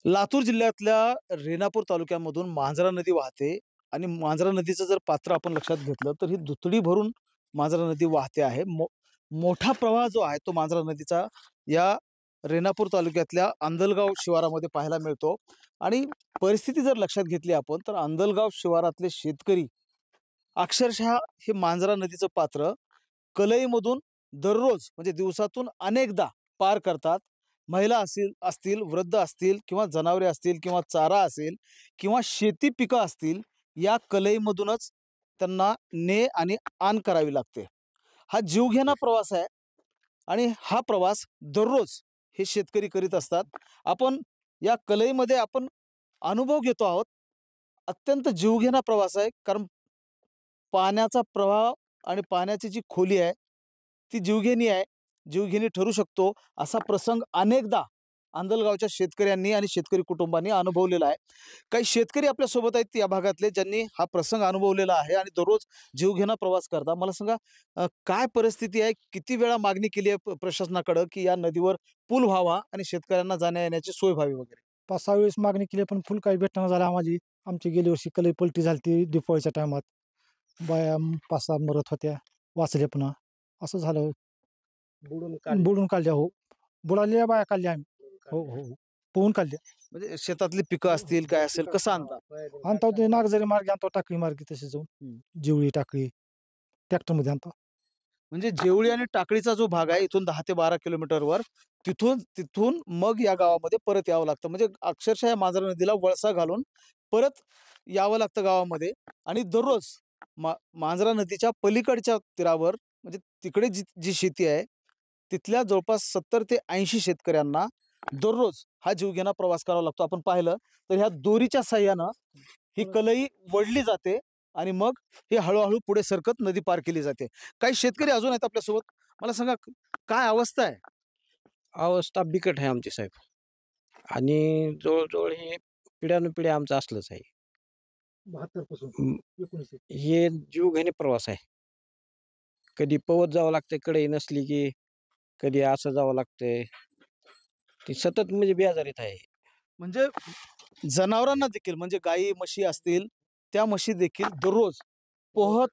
लातूर जिल्ह्यातल्या रेणापूर तालुक्यामधून मांजरा नदी वाहते आणि मांजरा नदीचं जर पात्र आपण लक्षात घेतलं तर ही दुथडी भरून मांजरा नदी वाहते आहे. मोठा प्रवाह जो आहे तो मांजरा नदीचा या रेणापूर तालुक्यातल्या अंदलगाव शिवारामध्ये पाहायला मिळतो. आणि परिस्थिती जर लक्षात घेतली आपण तर अंदलगाव शिवारातले शेतकरी अक्षरशः हे मांजरा नदीचं पात्र कलईमधून दररोज म्हणजे दिवसातून अनेकदा पार करतात. महिला असतील, वृद्ध असतील किंवा जनावरे असतील किंवा चारा असेल किंवा शेती पिकं असतील, या कलईमधूनच त्यांना ने आणि आण करावी लागते. हा जीवघेणा प्रवास आहे आणि हा प्रवास दररोज हे शेतकरी करीत असतात. आपण या कलईमध्ये आपण अनुभव घेतो आहोत. अत्यंत जीवघेणा प्रवास आहे, कारण पाण्याचा प्रवाह आणि पाण्याची जी खोली आहे ती जीवघेणी आहे, जीवघेणी ठरू शकतो असा प्रसंग अनेकदा अंदलगावच्या शेतकऱ्यांनी आणि शेतकरी कुटुंबांनी अनुभवलेला आहे. काही शेतकरी आपल्या सोबत आहेत या भागातले, ज्यांनी हा प्रसंग अनुभवलेला आहे आणि दररोज जीवघेणा प्रवास करतात. मला सांगा, काय परिस्थिती आहे, किती वेळा मागणी केली आहे प्रशासनाकडे की या नदीवर पूल व्हावा आणि शेतकऱ्यांना जाण्या येण्याची सोय व्हावी वगैरे? 5-6 वेळेस मागणी केली, पण फुल काही भेटणं झालं आम्हाला. आमची गेल्या वर्षी कलई पलटी झाली ती दिपावळीच्या टायमात. बाया 5-6 मरत होत्या, वाचल्या पुन्हा. असं झालं. बुडून काढल्या. हो, बुडालेल्या बाया काढल्या आम्ही. हो हो हो, पोहून काढल्या. म्हणजे शेतातली पिकं असतील काय असेल, कसं आणता? आणतो ते नागझरी मार्गे आणतो, टाकळी मार्गे तसे जाऊन जिवळी टाकळी ट्रॅक्टरमध्ये आणतो. म्हणजे जेवळी आणि टाकळीचा जो भाग आहे इथून 10 ते 12 किलोमीटरवर, तिथून तिथून मग या गावामध्ये परत यावं लागतं. म्हणजे अक्षरशः या मांजरा नदीला वळसा घालून परत यावं लागतं गावामध्ये. आणि दररोज मांजरा नदीच्या पलीकडच्या तीरावर म्हणजे तिकडे जी जी शेती आहे तिथल्या जवळपास 70 ते 80 शेतकऱ्यांना दररोज हा जीवघेणा प्रवास करावा लागतो. आपण पाहिलं तर ह्या दोरीच्या साह्यानं ही कलई वडली जाते आणि मग हे हळूहळू पुढे सरकत नदी पार केली जाते. काही शेतकरी अजून आहेत आपल्यासोबत. मला सांगा, काय अवस्था आहे? अवस्था बिकट आहे आमची साहेब. आणि जवळजवळ हे पिढ्यानुपिढ्या आमचं असलंच आहे. 72 पासून 19. हे जीवघेणे प्रवास आहे. कधी पवत जावं लागतंय कडई नसली की, कधी असं जावं लागतंय. ती सतत म्हणजे बेजारीत आहे. म्हणजे जनावरांना देखील म्हणजे गायी म्हशी असतील, त्या म्हशी देखील दररोज पोहत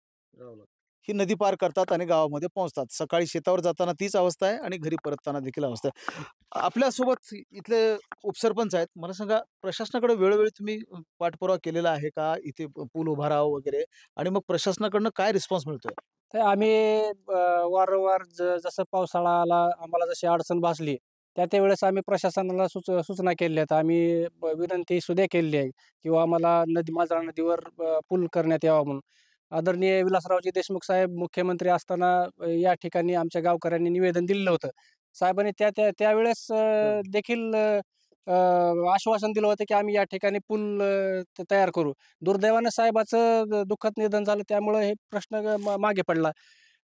ही नदी पार करतात आणि गावामध्ये पोहोचतात. सकाळी शेतावर जाताना तीच अवस्था आहे आणि घरी परतताना देखील अवस्था आहे. आपल्यासोबत इथले उपसरपंच आहेत. मला सांगा, प्रशासनाकडे वेळोवेळी तुम्ही पाठपुरावा केलेला आहे का, इथे पूल उभारावा वगैरे, आणि मग प्रशासनाकडनं काय रिस्पॉन्स मिळतोय? तर आम्ही वारंवार जसं पावसाळा आला, आम्हाला जशी अडचण भासली, त्यावेळेस आम्ही प्रशासनाला सूचना केल्या आहेत. आम्ही विनंती सुद्धा केलेली आहे किंवा आम्हाला मांजरा नदीवर पूल करण्यात यावा म्हणून. आदरणीय विलासरावजी देशमुख साहेब मुख्यमंत्री असताना या ठिकाणी आमच्या गावकऱ्यांनी निवेदन दिलेलं होतं. साहेबांनी त्यावेळेस देखील आश्वासन दिलं होतं की आम्ही या ठिकाणी पूल तयार करू. दुर्दैवानं साहेबाचं दुःखद निधन झालं, त्यामुळं हे प्रश्न मागे पडला.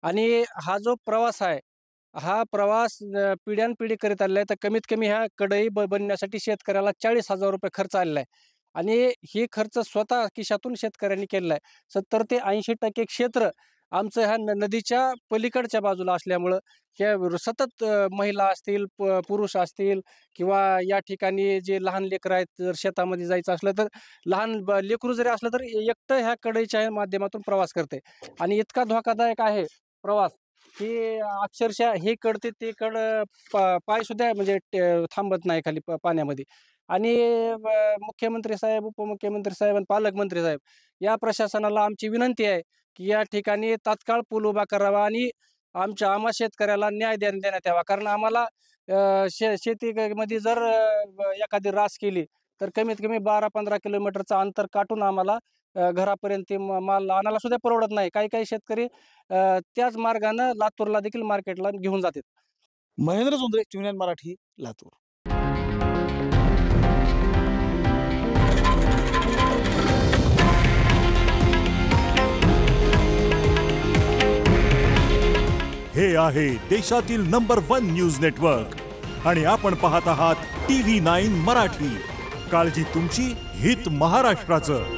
आणि हा जो प्रवास आहे, हा प्रवास पिढ्यानपिढी करीत आलेला आहे. तर कमीत कमी ह्या कडई बनण्यासाठी शेतकऱ्याला 40,000 रुपये खर्च आलेला आहे. आणि हे खर्च स्वतः खिशातून शेतकऱ्यांनी केलेला आहे. 70 ते 80% क्षेत्र आमचं ह्या नदीच्या पलीकडच्या बाजूला असल्यामुळं हे सतत महिला असतील, पुरुष असतील किंवा या ठिकाणी जे लहान लेकरं आहेत, जर शेतामध्ये जायचं असलं तर लहान लेकरू जरी असलं तर एकटं ह्या कडईच्या माध्यमातून प्रवास करते. आणि इतका धोकादायक आहे प्रवास की अक्षरशः हे कड ते कड पाय सुद्धा म्हणजे थांबत नाही खाली पाण्यामध्ये. आणि मुख्यमंत्री साहेब, उपमुख्यमंत्री साहेब आणि पालकमंत्री साहेब, या प्रशासनाला आमची विनंती आहे की या ठिकाणी तात्काळ पूल उभा करावा आणि आम्हा शेतकऱ्याला न्याय देण्यात यावा. कारण आम्हाला शेतीमध्ये जर एखादी रास केली तर कमीत कमी 12-15 किलोमीटरचं अंतर काटून आम्हाला घरापर्यंत माल आणायला सुद्धा परवडत नाही. काही काही शेतकरी त्याच मार्गानं लातूरला देखील मार्केटला घेऊन जातात. महेंद्र जोंधळे, TVN मराठी, लातूर. हे आहे देशातील नंबर 1 न्यूज नेटवर्क आणि आपण पाहत आहात TV9 मराठी. काळजी तुमची, हित महाराष्ट्राचं.